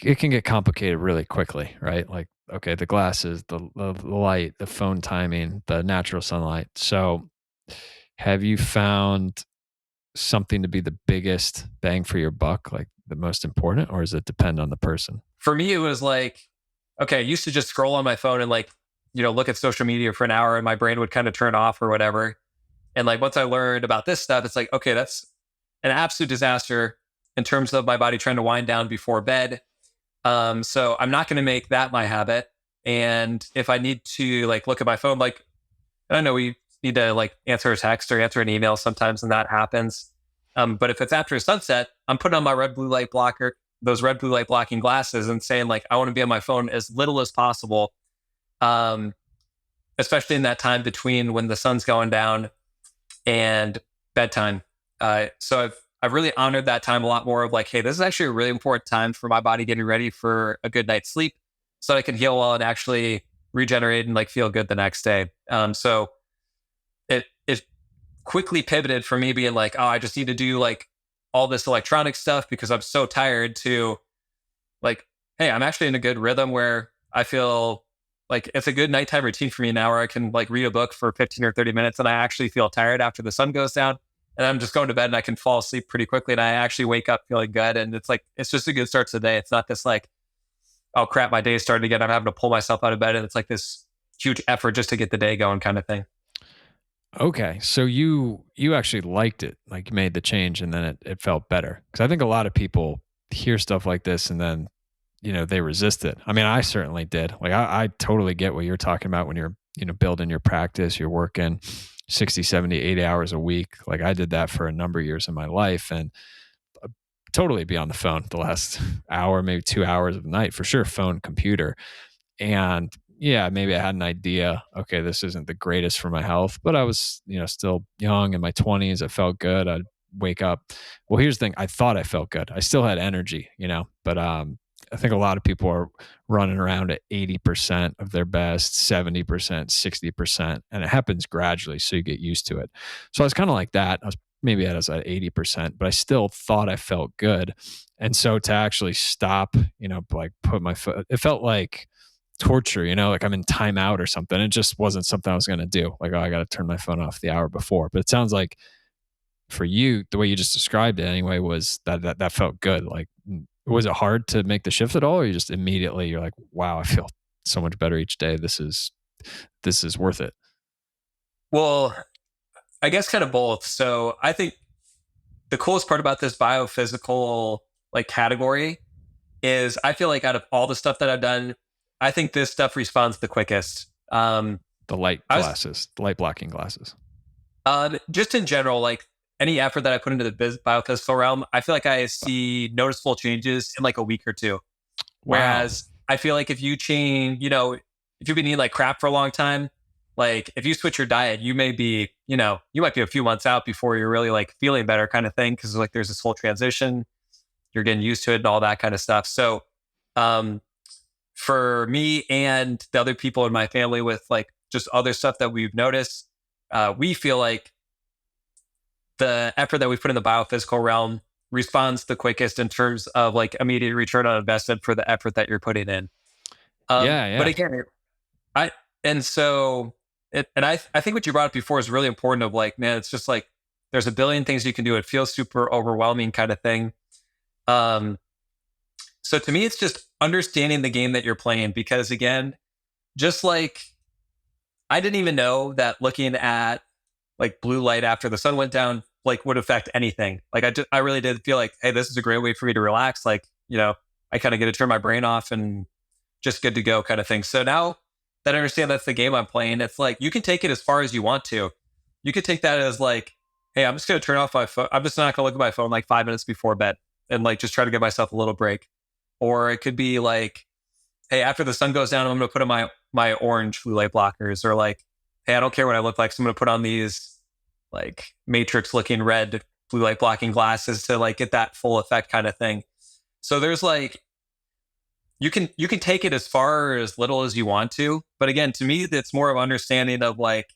it can get complicated really quickly, right? Like, okay, the glasses, the light, the phone timing, the natural sunlight. So, have you found something to be the biggest bang for your buck, like the most important, or does it depend on the person? For me, it was like, okay, I used to just scroll on my phone and like, look at social media for an hour and my brain would kind of turn off or whatever. And like once I learned about this stuff, it's like, okay, that's an absolute disaster in terms of my body trying to wind down before bed. So I'm not going to make that my habit. And if I need to like look at my phone, like, and I know we need to like answer a text or answer an email sometimes, and that happens. But if it's after sunset, I'm putting on my red blue light blocker, those red blue light blocking glasses, and saying like I want to be on my phone as little as possible, um, especially in that time between when the sun's going down and bedtime. So I've really honored that time a lot more of like, hey, this is actually a really important time for my body getting ready for a good night's sleep, so I can heal well and actually regenerate and like feel good the next day. So it quickly pivoted from me being like, oh, I just need to do like all this electronic stuff because I'm so tired to like, hey, I'm actually in a good rhythm where I feel like it's a good nighttime routine for me now where I can like read a book for 15 or 30 minutes and I actually feel tired after the sun goes down. And I'm just going to bed and I can fall asleep pretty quickly and I actually wake up feeling good. And it's like, it's just a good start to the day. It's not this like, oh crap, my day's starting again. I'm having to pull myself out of bed and it's like this huge effort just to get the day going kind of thing. Okay, so you actually liked it, like you made the change, and then it felt better. Because I think a lot of people hear stuff like this, and then they resist it. I mean, I certainly did. Like I totally get what you're talking about when you're building your practice, you're working 60, 70, 80 hours a week. Like I did that for a number of years in my life, and totally be on the phone the last hour, maybe 2 hours of the night for sure. Phone, computer, and yeah, maybe I had an idea, okay, this isn't the greatest for my health, but I was, still young in my 20s. I felt good. I'd wake up. Well, here's the thing. I thought I felt good. I still had energy, but I think a lot of people are running around at 80% of their best, 70%, 60%, and it happens gradually. So you get used to it. So I was kind of like that. I was at 80%, but I still thought I felt good. And so to actually stop, like put my foot, it felt like torture, like I'm in timeout or something. It just wasn't something I was going to do. Like, oh, I got to turn my phone off the hour before. But it sounds like for you, the way you just described it anyway, was that felt good. Like, was it hard to make the shift at all? Or you just immediately you're like, wow, I feel so much better each day. This is worth it. Well, I guess kind of both. So I think the coolest part about this biophysical like category is I feel like out of all the stuff that I've done, I think this stuff responds the quickest. The light I was glasses, the light blocking glasses. just in general, like any effort that I put into the biophysical realm, I feel like I see noticeable changes in like a week or two. Wow. Whereas I feel like if you change, if you've been eating like crap for a long time, like if you switch your diet, you may be, you might be a few months out before you're really like feeling better kind of thing. Cause like there's this whole transition, you're getting used to it and all that kind of stuff. So, um, for me and the other people in my family with like just other stuff that we've noticed, we feel like the effort that we put in the biophysical realm responds the quickest in terms of like immediate return on investment for the effort that you're putting in. Yeah, But yeah. again, I and so I think what you brought up before is really important. Of like, man, it's just like there's a billion things you can do. It feels super overwhelming, kind of thing. Um, so to me, it's just understanding the game that you're playing because again, just like I didn't even know that looking at like blue light after the sun went down like would affect anything. Like I really did feel like, hey, this is a great way for me to relax. Like, I kind of get to turn my brain off and just good to go kind of thing. So now that I understand that's the game I'm playing, it's like you can take it as far as you want to. You could take that as like, hey, I'm just going to turn off my phone. I'm just not going to look at my phone like 5 minutes before bed and like just try to give myself a little break. Or it could be like, hey, after the sun goes down, I'm going to put on my orange blue light blockers. Or like, hey, I don't care what I look like, so I'm going to put on these like matrix looking red blue light blocking glasses to like get that full effect kind of thing. So there's like you can take it as far or as little as you want to, but again, to me, it's more of understanding of like,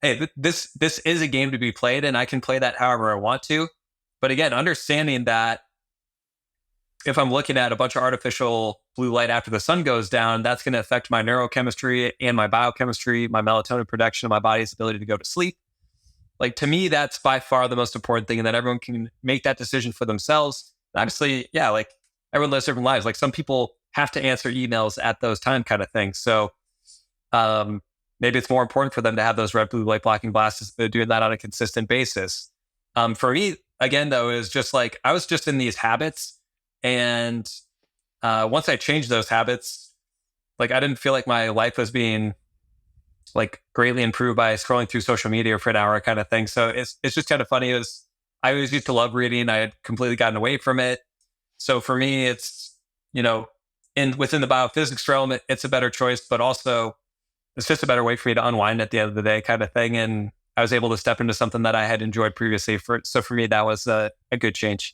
hey, this is a game to be played, and I can play that however I want to. But again, understanding that if I'm looking at a bunch of artificial blue light after the sun goes down, that's going to affect my neurochemistry and my biochemistry, my melatonin production, my body's ability to go to sleep. Like to me, that's by far the most important thing, and that everyone can make that decision for themselves. Obviously, yeah, like everyone lives different lives. Like some people have to answer emails at those time kind of things. So maybe it's more important for them to have those red blue light blocking glasses, but doing that on a consistent basis. For me, again, though, is just like I was just in these habits. And once I changed those habits, like I didn't feel like my life was being like greatly improved by scrolling through social media for an hour kind of thing. So it's just kind of funny. Is I always used to love reading. I had completely gotten away from it. So for me, it's, in within the biophysics realm, it's a better choice, but also it's just a better way for me to unwind at the end of the day kind of thing. And I was able to step into something that I had enjoyed previously. So for me, that was a good change.